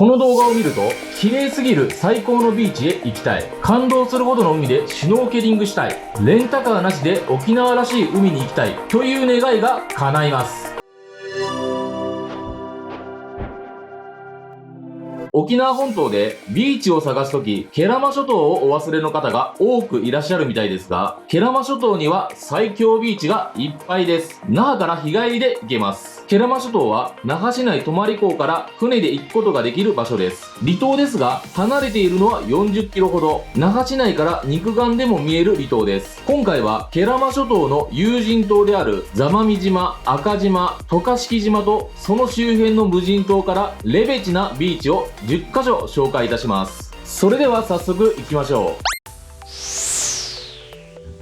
この動画を見ると、綺麗すぎる最高のビーチへ行きたい。感動するほどの海でシュノーケリングしたい。レンタカーなしで沖縄らしい海に行きたい。という願いが叶います。沖縄本島でビーチを探すとき、慶良間諸島をお忘れの方が多くいらっしゃるみたいですが、慶良間諸島には最強ビーチがいっぱいです。那覇から日帰りで行けます。慶良間諸島は那覇市内泊港から船で行くことができる場所です。離島ですが、離れているのは40キロほど。那覇市内から肉眼でも見える離島です。今回は慶良間諸島の有人島である座間味島、赤島、渡嘉敷島とその周辺の無人島からレベチなビーチを10カ所紹介いたします。それでは早速行きましょう。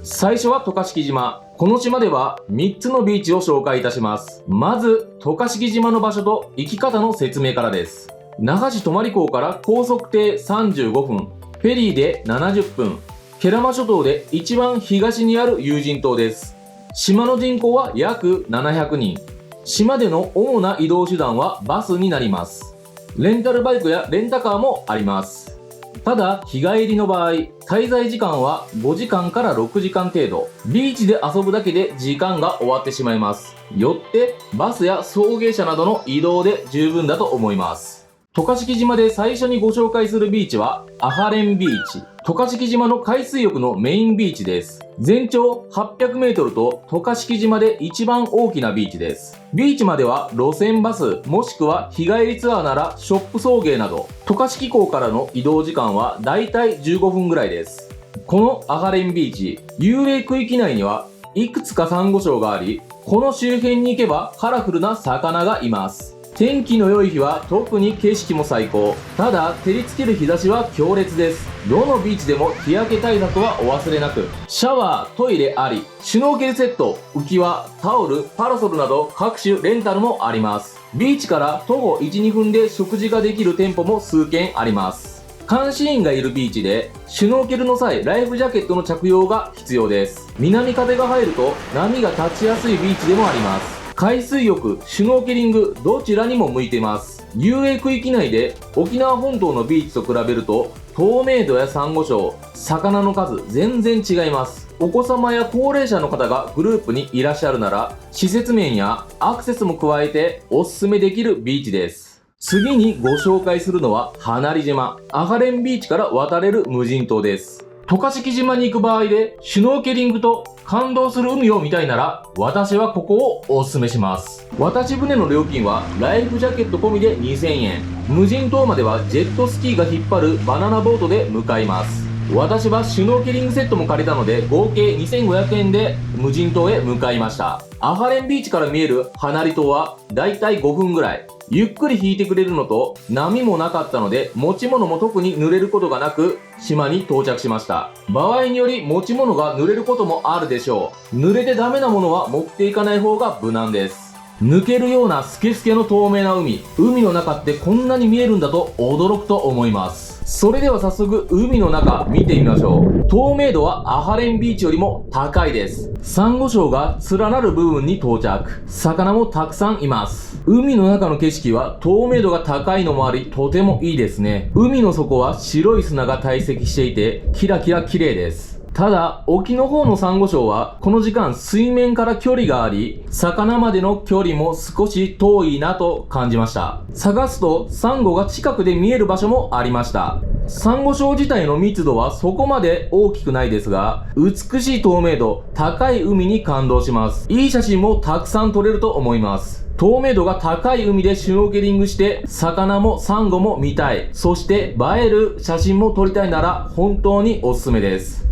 最初は渡嘉敷島。この島では3つのビーチを紹介いたします。まず、渡嘉敷島の場所と行き方の説明からです。那覇市泊港から高速艇35分、フェリーで70分。慶良間諸島で一番東にある有人島です。島の人口は約700人。島での主な移動手段はバスになります。レンタルバイクやレンタカーもあります。ただ、日帰りの場合、滞在時間は5時間から6時間程度。ビーチで遊ぶだけで時間が終わってしまいます。よって、バスや送迎車などの移動で十分だと思います。渡嘉敷島で最初にご紹介するビーチは、アハレンビーチ。渡嘉敷島の海水浴のメインビーチです。全長800メートルと渡嘉敷島で一番大きなビーチです。ビーチまでは路線バスもしくは日帰りツアーならショップ送迎など、渡嘉敷港からの移動時間はだいたい15分ぐらいです。このアハレンビーチ、遊泳区域内にはいくつかサンゴ礁があり、この周辺に行けばカラフルな魚がいます。天気の良い日は特に景色も最高。ただ、照りつける日差しは強烈です。どのビーチでも日焼け対策はお忘れなく。シャワー、トイレあり、シュノーケルセット、浮き輪、タオル、パラソルなど各種レンタルもあります。ビーチから徒歩1、2分で食事ができる店舗も数軒あります。監視員がいるビーチで、シュノーケルの際、ライフジャケットの着用が必要です。南風が入ると波が立ちやすいビーチでもあります。海水浴、シュノーケリング、どちらにも向いています。遊泳区域内で沖縄本島のビーチと比べると、透明度やサンゴ礁、魚の数、全然違います。お子様や高齢者の方がグループにいらっしゃるなら、施設面やアクセスも加えておすすめできるビーチです。次にご紹介するのは、花里島。アハレンビーチから渡れる無人島です。渡嘉敷島に行く場合で、シュノーケリングと感動する海を見たいなら、私はここをおすすめします。渡し船の料金は、ライフジャケット込みで2000円。無人島まではジェットスキーが引っ張るバナナボートで向かいます。私はシュノーケリングセットも借りたので、合計2500円で無人島へ向かいました。アハレンビーチから見える花里島は、だいたい5分ぐらい。ゆっくり引いてくれるのと、波もなかったので、持ち物も特に濡れることがなく、島に到着しました。場合により持ち物が濡れることもあるでしょう。濡れてダメなものは持っていかない方が無難です。抜けるようなスケスケの透明な海。海の中ってこんなに見えるんだと驚くと思います。それでは早速海の中見てみましょう。透明度はアハレンビーチよりも高いです。サンゴ礁が連なる部分に到着。魚もたくさんいます。海の中の景色は透明度が高いのもあり、とてもいいですね。海の底は白い砂が堆積していて、キラキラ綺麗です。ただ、沖の方のサンゴ礁は、この時間水面から距離があり、魚までの距離も少し遠いなと感じました。探すと、サンゴが近くで見える場所もありました。サンゴ礁自体の密度はそこまで大きくないですが、美しい透明度、高い海に感動します。いい写真もたくさん撮れると思います。透明度が高い海でシュノーケリングして、魚もサンゴも見たい。そして映える写真も撮りたいなら、本当におすすめです。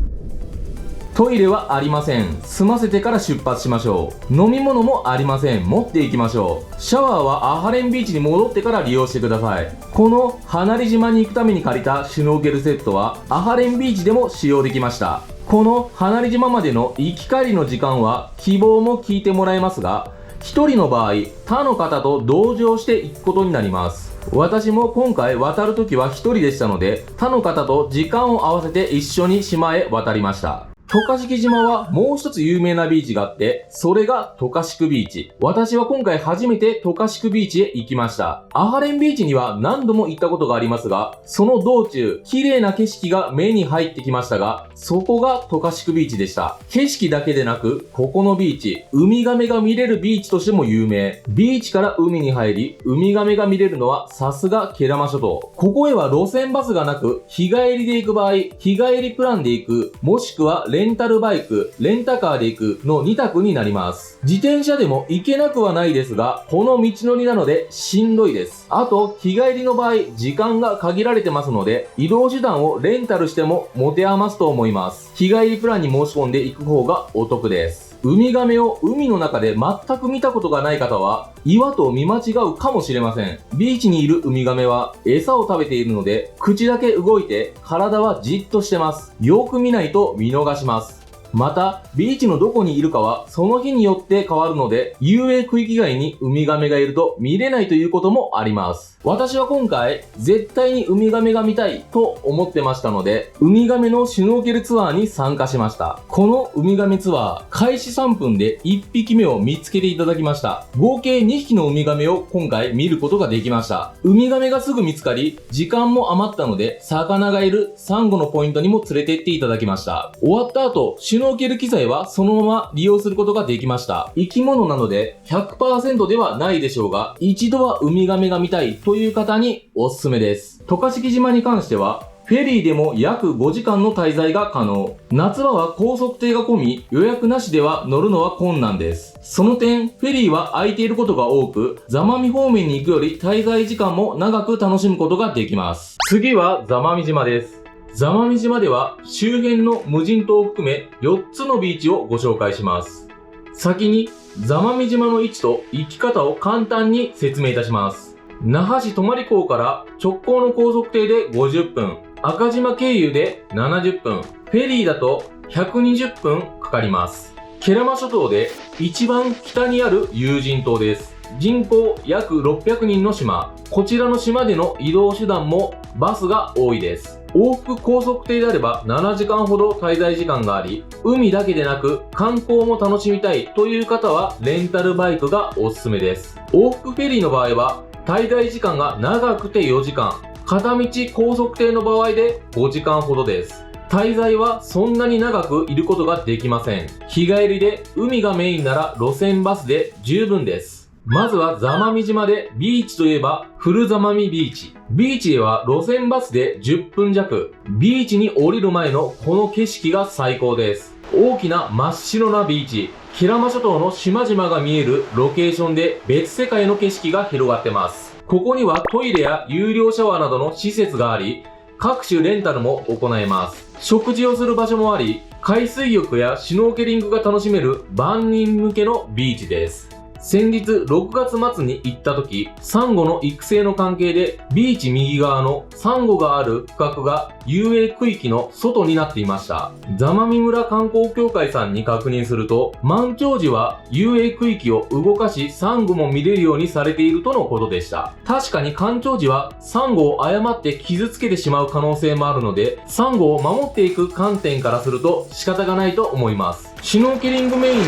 トイレはありません。済ませてから出発しましょう。飲み物もありません。持っていきましょう。シャワーはアハレンビーチに戻ってから利用してください。この花里島に行くために借りたシュノーケルセットはアハレンビーチでも使用できました。この花里島までの行き帰りの時間は希望も聞いてもらえますが、一人の場合、他の方と同乗して行くことになります。私も今回渡るときは一人でしたので、他の方と時間を合わせて一緒に島へ渡りました。渡嘉敷島はもう一つ有名なビーチがあって、それが渡嘉敷ビーチ。私は今回初めて渡嘉敷ビーチへ行きました。アハレンビーチには何度も行ったことがありますが、その道中、綺麗な景色が目に入ってきましたが、そこが渡嘉敷ビーチでした。景色だけでなく、ここのビーチ、ウミガメが見れるビーチとしても有名。ビーチから海に入り、ウミガメが見れるのはさすが慶良間諸島。ここへは路線バスがなく、日帰りで行く場合、日帰りプランで行く、もしくはレンタルバイク、レンタカーで行くの2択になります。自転車でも行けなくはないですが、この道のりなのでしんどいです。あと、日帰りの場合、時間が限られてますので、移動手段をレンタルしても持て余すと思います。日帰りプランに申し込んで行く方がお得です。ウミガメを海の中で全く見たことがない方は、岩と見間違うかもしれません。ビーチにいるウミガメは餌を食べているので、口だけ動いて体はじっとしてます。よく見ないと見逃します。また、ビーチのどこにいるかはその日によって変わるので、遊泳区域外にウミガメがいると見れないということもあります。私は今回、絶対にウミガメが見たいと思ってましたので、ウミガメのシュノーケルツアーに参加しました。このウミガメツアー、開始3分で1匹目を見つけていただきました。合計2匹のウミガメを今回見ることができました。ウミガメがすぐ見つかり、時間も余ったので、魚がいるサンゴのポイントにも連れてっていただきました。終わった後、シュノーケル機材はそのまま利用することができました。生き物なので 100% ではないでしょうが、一度はウミガメが見たいという方におすすめです。渡嘉敷島に関しては、フェリーでも約5時間の滞在が可能。夏場は高速艇が混み、予約なしでは乗るのは困難です。その点、フェリーは空いていることが多く、座間味方面に行くより滞在時間も長く楽しむことができます。次は座間味島です。座間味島では周辺の無人島を含め4つのビーチをご紹介します。先に座間味島の位置と行き方を簡単に説明いたします。那覇市泊港から直行の高速艇で50分、赤島経由で70分、フェリーだと120分かかります。慶良間諸島で一番北にある有人島です。人口約600人の島。こちらの島での移動手段もバスが多いです。往復高速艇であれば7時間ほど滞在時間があり、海だけでなく観光も楽しみたいという方はレンタルバイクがおすすめです。往復フェリーの場合は滞在時間が長くて4時間、片道高速艇の場合で5時間ほどです。滞在はそんなに長くいることができません。日帰りで海がメインなら路線バスで十分です。まずは座間味島でビーチといえば古座間味ビーチ。ビーチへは路線バスで10分弱。ビーチに降りる前のこの景色が最高です。大きな真っ白なビーチ。慶良間諸島の島々が見えるロケーションで別世界の景色が広がってます。ここにはトイレや有料シャワーなどの施設があり、各種レンタルも行えます。食事をする場所もあり、海水浴やシュノーケリングが楽しめる万人向けのビーチです。先日6月末に行った時、サンゴの育成の関係でビーチ右側のサンゴがある区画が遊泳区域の外になっていました。座間味村観光協会さんに確認すると、満潮時は遊泳区域を動かしサンゴも見れるようにされているとのことでした。確かに干潮時はサンゴを誤って傷つけてしまう可能性もあるので、サンゴを守っていく観点からすると仕方がないと思います。シュノーケリングメインで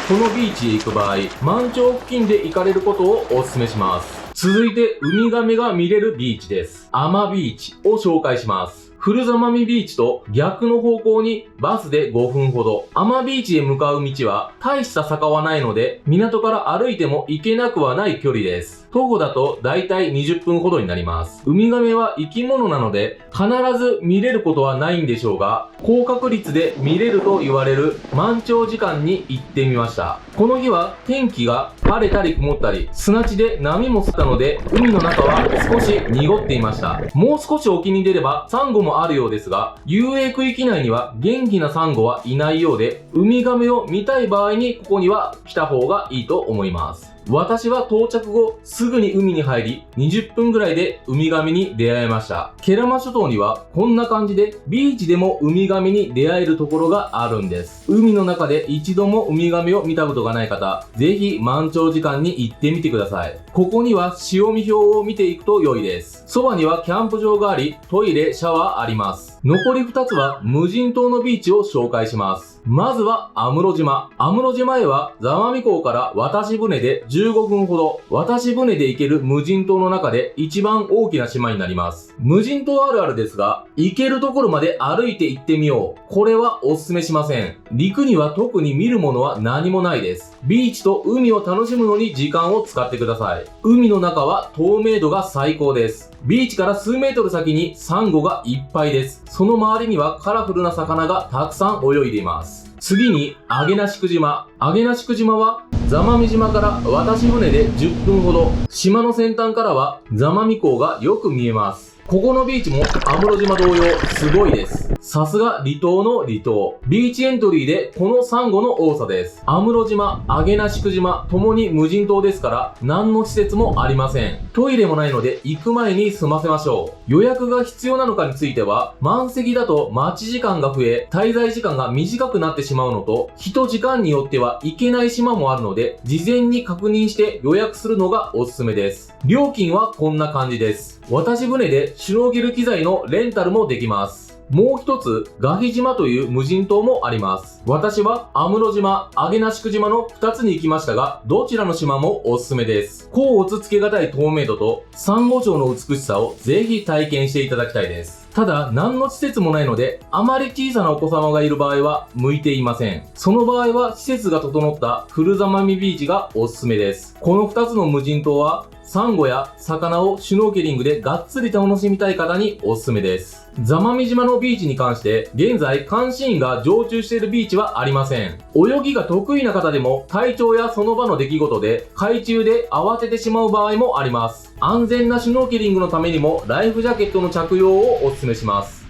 このビーチへ行く場合、満潮付近で行かれることをお勧めします。続いてウミガメが見れるビーチです。アマビーチを紹介します。古座間味ビーチと逆の方向にバスで5分ほど。アマビーチへ向かう道は大した坂はないので、港から歩いても行けなくはない距離です。徒歩だとだいたい20分ほどになります。ウミガメは生き物なので必ず見れることはないんでしょうが、高確率で見れると言われる満潮時間に行ってみました。この日は天気が晴れたり曇ったり、砂地で波も吸ったので、海の中は少し濁っていました。もう少し沖に出ればサンゴもあるようですが、遊泳区域内には元気なサンゴはいないようで、ウミガメを見たい場合にここには来た方がいいと思います。私は到着後すぐに海に入り、20分ぐらいでウミガメに出会えました。慶良間諸島にはこんな感じでビーチでもウミガメに出会えるところがあるんです。海の中で一度もウミガメを見たことがない方、ぜひ満潮時間に行ってみてください。ここには潮見表を見ていくと良いです。そばにはキャンプ場があり、トイレ、シャワーあります。残り2つは無人島のビーチを紹介します。まずは安室島。安室島へは座間味港から渡し船で15分ほど。渡し船で行ける無人島の中で一番大きな島になります。無人島あるあるですが、行けるところまで歩いて行ってみよう。これはお勧めしません。陸には特に見るものは何もないです。ビーチと海を楽しむのに時間を使ってください。海の中は透明度が最高です。ビーチから数メートル先にサンゴがいっぱいです。その周りにはカラフルな魚がたくさん泳いでいます。次に、アゲナ宿島。アゲナ宿島は、座間味島から渡し船で10分ほど。島の先端からは座間味港がよく見えます。ここのビーチも安室島同様すごいです。さすが離島の離島。ビーチエントリーでこのサンゴの多さです。安室島、アゲナ宿島ともに無人島ですから何の施設もありません。トイレもないので行く前に済ませましょう。予約が必要なのかについては満席だと待ち時間が増え滞在時間が短くなってしまうのと人時間によっては行けない島もあるので事前に確認して予約するのがおすすめです。料金はこんな感じです。渡し船でシュノーケル機材のレンタルもできます。もう一つ、ガヒ島という無人島もあります。私は安室島、アゲナ宿島の2つに行きましたが、どちらの島もおすすめです。甲乙つけがたい透明度とサンゴ礁の美しさをぜひ体験していただきたいです。ただ、何の施設もないので、あまり小さなお子様がいる場合は向いていません。その場合は施設が整ったフル座間味ビーチがおすすめです。この2つの無人島は、サンゴや魚をシュノーケリングでがっつり楽しみたい方におすすめです。座間味島のビーチに関して、現在監視員が常駐しているビーチはありません。泳ぎが得意な方でも体調やその場の出来事で海中で慌ててしまう場合もあります。安全なシュノーケリングのためにもライフジャケットの着用をおすすめします。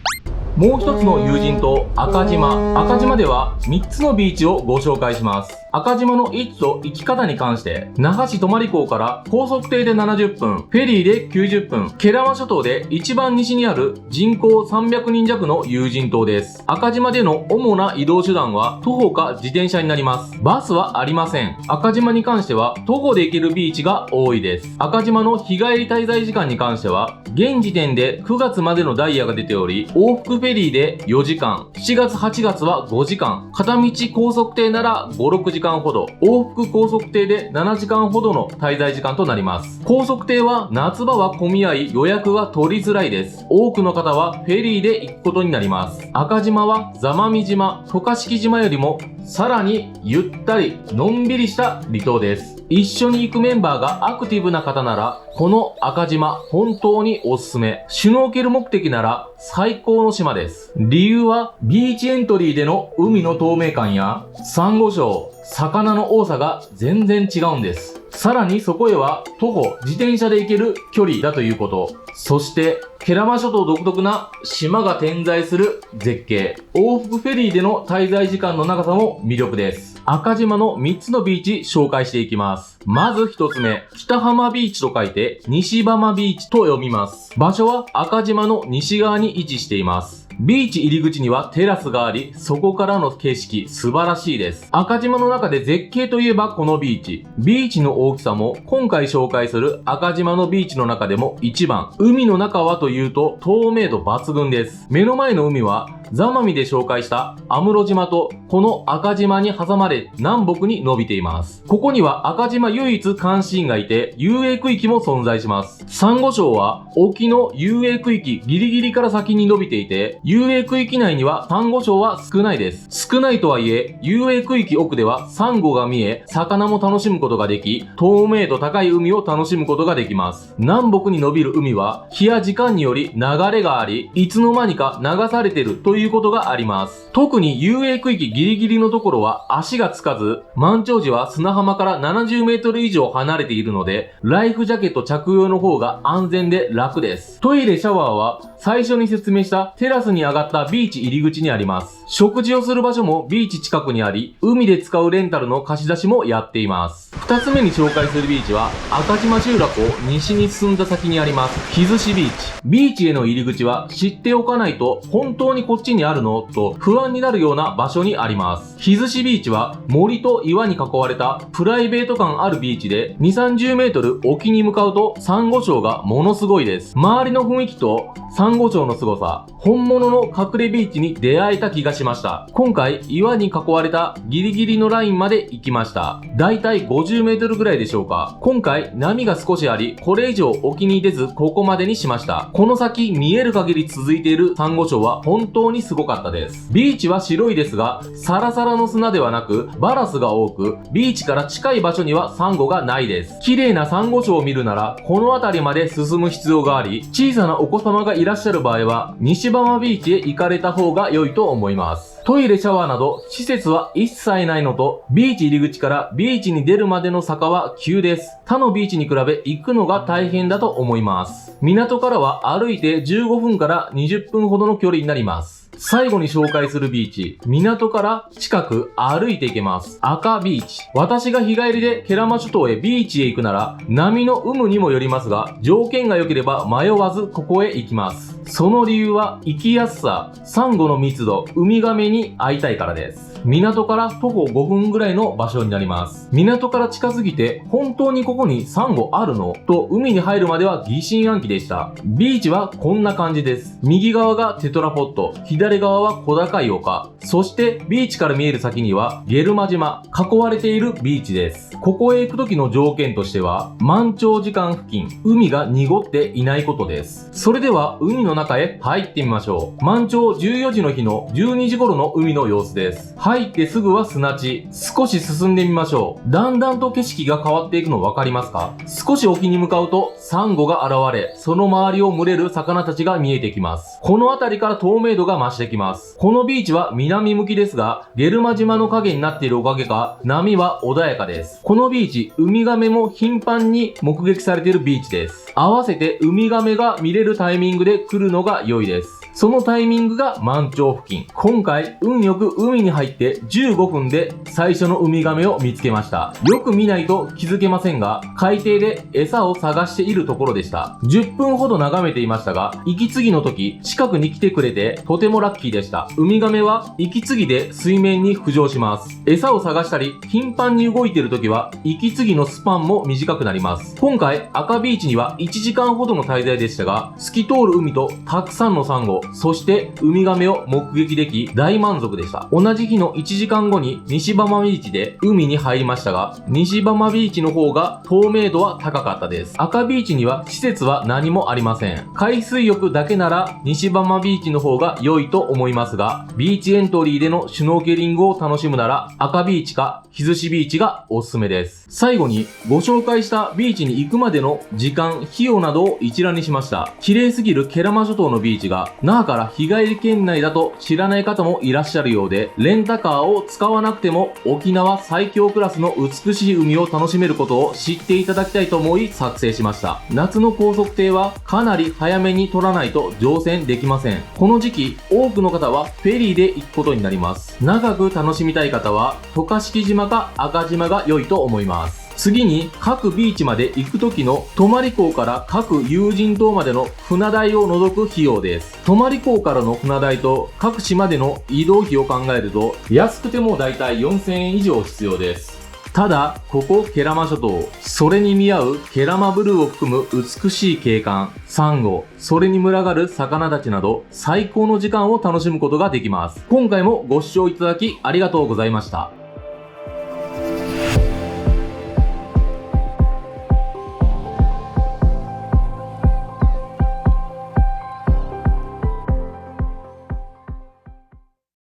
もう一つの有人島、赤島。赤島では3つのビーチをご紹介します。赤島の位置と行き方に関して、那覇市泊港から高速艇で70分、フェリーで90分、慶良間諸島で一番西にある人口300人弱の有人島です。赤島での主な移動手段は徒歩か自転車になります。バスはありません。赤島に関しては徒歩で行けるビーチが多いです。赤島の日帰り滞在時間に関しては、現時点で9月までのダイヤが出ており、往復フェリーで4時間、7月8月は5時間、片道高速艇なら5、6時間ほど、往復高速艇で7時間ほどの滞在時間となります。高速艇は夏場は混み合い予約が取りづらいです。多くの方はフェリーで行くことになります。赤島は座間味島、渡嘉敷島よりもさらにゆったり、のんびりした離島です。一緒に行くメンバーがアクティブな方なら、この赤島、本当におすすめ。シュノーケル目的なら最高の島です。理由は、ビーチエントリーでの海の透明感や、サンゴ礁、魚の多さが全然違うんです。さらにそこへは徒歩、自転車で行ける距離だということ。そして、慶良間諸島独特な島が点在する絶景。往復フェリーでの滞在時間の長さも魅力です。赤島の3つのビーチ紹介していきます。まず1つ目、北浜ビーチと書いて西浜ビーチと読みます。場所は赤島の西側に位置しています。ビーチ入り口にはテラスがあり、そこからの景色素晴らしいです。赤島の中で絶景といえばこのビーチ。ビーチの大きさも今回紹介する赤島のビーチの中でも一番。海の中はというと透明度抜群です。目の前の海は座間味で紹介した安室島とこの赤島に挟まれ南北に伸びています。ここには赤島唯一監視員がいて遊泳区域も存在します。サンゴ礁は沖の遊泳区域ギリギリから先に伸びていて遊泳区域内にはサンゴ礁は少ないです。少ないとはいえ遊泳区域奥ではサンゴが見え魚も楽しむことができ透明度高い海を楽しむことができます。南北に伸びる海は日や時間により流れがありいつの間にか流されているということがあります。特に遊泳区域ギリギリのところは足がつかず満潮時は砂浜から70メートル以上離れているのでライフジャケット着用の方が安全で楽です。トイレシャワーは最初に説明したテラスに上がったビーチ入り口にあります。食事をする場所もビーチ近くにあり海で使うレンタルの貸し出しもやっています。2つ目に紹介するビーチは赤島集落を西に進んだ先にあります日寿司ビーチ。ビーチへの入り口は知っておかないと本当にこっちにあるのと不安になるような場所にあります。日寿司ビーチは森と岩に囲われたプライベート感あるビーチで2、30メートル沖に向かうとサンゴ礁がものすごいです。周りの雰囲気とサンゴ礁の凄さ、本物の隠れビーチに出会えた気がしました。今回、岩に囲われたギリギリのラインまで行きました。だいたい50メートルぐらいでしょうか。今回、波が少しあり、これ以上沖に出ず、ここまでにしました。この先、見える限り続いているサンゴ礁は本当にすごかったです。ビーチは白いですが、サラサラの砂ではなく、バラスが多く、ビーチから近い場所にはサンゴがないです。綺麗なサンゴ礁を見るなら、この辺りまで進む必要があり、小さなお子様がいらっしゃる場合は、西浜ビーチへ行かれた方が良いと思います。トイレシャワーなど施設は一切ないのと、ビーチ入り口からビーチに出るまでの坂は急です。他のビーチに比べ行くのが大変だと思います。港からは歩いて15分から20分ほどの距離になります。最後に紹介するビーチ。港から近く歩いて行けます。赤ビーチ。私が日帰りでケラマ諸島へビーチへ行くなら、波の有無にもよりますが、条件が良ければ迷わずここへ行きます。その理由は、行きやすさ、サンゴの密度、ウミガメに会いたいからです。港から徒歩5分ぐらいの場所になります。港から近すぎて、本当にここにサンゴあるのと海に入るまでは疑心暗鬼でした。ビーチはこんな感じです。右側がテトラポット、左側は小高い丘、そしてビーチから見える先にはゲルマ島、囲われているビーチです。ここへ行く時の条件としては、満潮時間付近、海が濁っていないことです。それでは海の中へ入ってみましょう。満潮14時の日の12時頃の海の様子です。入ってすぐは砂地。少し進んでみましょう。だんだんと景色が変わっていくの分かりますか？少し沖に向かうとサンゴが現れ、その周りを群れる魚たちが見えてきます。この辺りから透明度が増してきます。このビーチは南向きですが、ゲルマ島の影になっているおかげか、波は穏やかです。このビーチ、ウミガメも頻繁に目撃されているビーチです。合わせてウミガメが見れるタイミングで来るのが良いです。そのタイミングが満潮付近。今回、運よく海に入って15分で最初のウミガメを見つけました。よく見ないと気づけませんが、海底で餌を探しているところでした。10分ほど眺めていましたが、息継ぎの時、近くに来てくれてとてもラッキーでした。ウミガメは息継ぎで水面に浮上します。餌を探したり、頻繁に動いている時は、息継ぎのスパンも短くなります。今回、赤ビーチには1時間ほどの滞在でしたが、透き通る海とたくさんのサンゴ、そしてウミガメを目撃でき大満足でした。同じ日の1時間後に西浜ビーチで海に入りましたが、西浜ビーチの方が透明度は高かったです。赤ビーチには施設は何もありません。海水浴だけなら西浜ビーチの方が良いと思いますが、ビーチエントリーでのシュノーケリングを楽しむなら赤ビーチか日寿司ビーチがおすすめです。最後にご紹介したビーチに行くまでの時間、費用などを一覧にしました。綺麗すぎるケラマ諸島のビーチが那覇から日帰り圏内だと知らない方もいらっしゃるようで、レンタカーを使わなくても沖縄最強クラスの美しい海を楽しめることを知っていただきたいと思い作成しました。夏の高速艇はかなり早めに取らないと乗船できません。この時期、多くの方はフェリーで行くことになります。長く楽しみたい方は渡嘉敷島か赤島が良いと思います。次に各ビーチまで行く時の泊港から各有人島までの船代を除く費用です。泊港からの船代と各島での移動費を考えると安くてもだいたい4000円以上必要です。ただ、ここケラマ諸島、それに見合うケラマブルーを含む美しい景観、サンゴ、それに群がる魚たちなど最高の時間を楽しむことができます。今回もご視聴いただきありがとうございました。